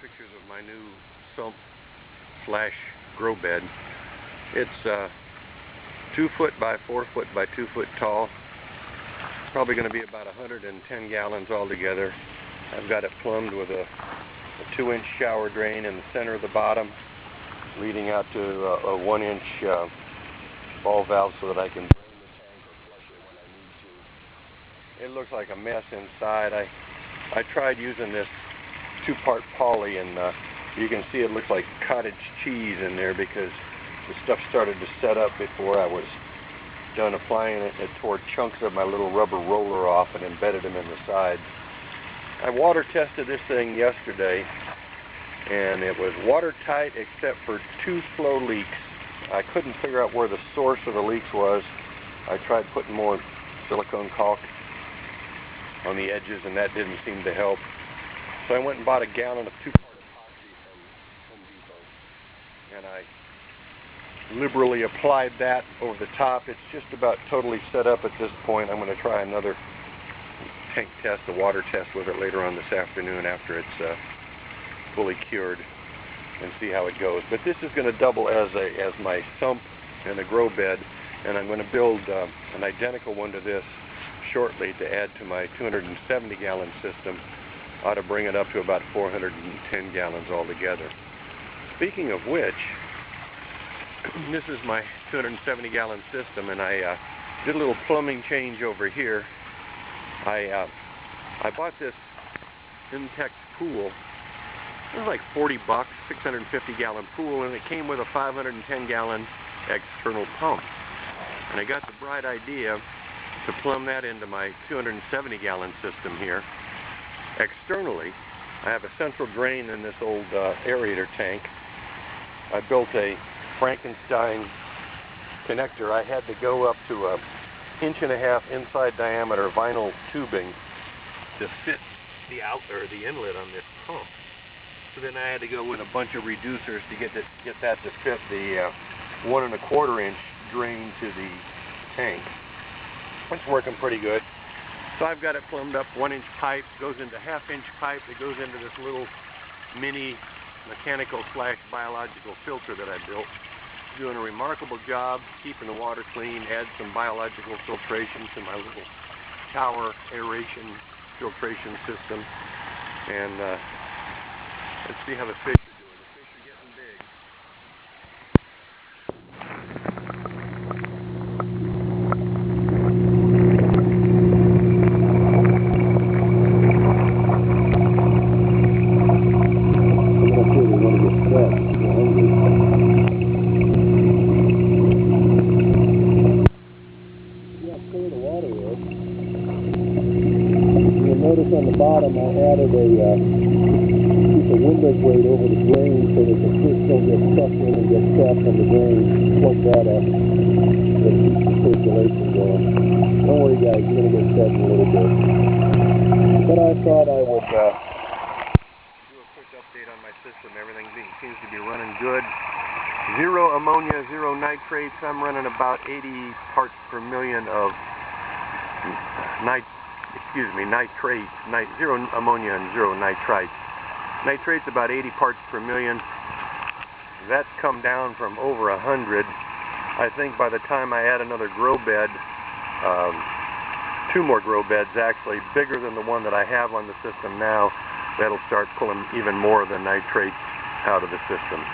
pictures of my new sump slash grow bed. It's 2 foot by 4 foot by 2 foot tall. It's probably going to be about 110 gallons altogether. I've got it plumbed with a 2-inch shower drain in the center of the bottom, leading out to a 1-inch ball valve so that I can drain the tank or flush it when I need to. It looks like a mess inside. I tried using this 2-part poly, and you can see it looks like cottage cheese in there because the stuff started to set up before I was done applying it. It tore chunks of my little rubber roller off and embedded them in the sides. I water tested this thing yesterday, and it was watertight except for 2 slow leaks. I couldn't figure out where the source of the leaks was. I tried putting more silicone caulk on the edges, and that didn't seem to help. So I went and bought a gallon of 2-part epoxy from Home Depot, and I liberally applied that over the top. It's just about totally set up at this point. I'm going to try another tank test, a water test with it later on this afternoon after it's fully cured, and see how it goes. But this is going to double as my sump and a grow bed, and I'm going to build an identical one to this shortly to add to my 270-gallon system. Ought to bring it up to about 410 gallons altogether. Speaking of which, this is my 270-gallon system, and I did a little plumbing change over here. I bought this Intex pool. It was like 40 bucks, 650-gallon pool, and it came with a 510-gallon external pump. And I got the bright idea to plumb that into my 270-gallon system here. Externally, I have a central drain in this old aerator tank. I built a Frankenstein connector. I had to go up to a 1.5-inch inside diameter vinyl tubing to fit the outlet or the inlet on this pump. So then I had to go with a bunch of reducers to get that to fit the 1.25-inch drain to the tank. It's working pretty good. So I've got it plumbed up. 1-inch pipe goes into 1/2-inch pipe that goes into this little mini mechanical slash biological filter that I built. Doing a remarkable job keeping the water clean. Add some biological filtration to my little shower aeration filtration system, and let's see how the fish are doing. The fish are getting big. Notice on the bottom I added a window grate over the drain so that the fish don't get sucked in and get trapped on the drain. Plug that up. It'll keep the circulation going. Don't worry guys, you're going to get fed in a little bit. But I thought I would do a quick update on my system. Everything seems to be running good. 0 ammonia, 0 nitrates. I'm running about 80 parts per million of nitrates, 0 ammonia and 0 nitrites. Nitrates about 80 parts per million. That's come down from over 100. I think by the time I add another grow bed, 2 more grow beds actually, bigger than the one that I have on the system now, that'll start pulling even more of the nitrates out of the system.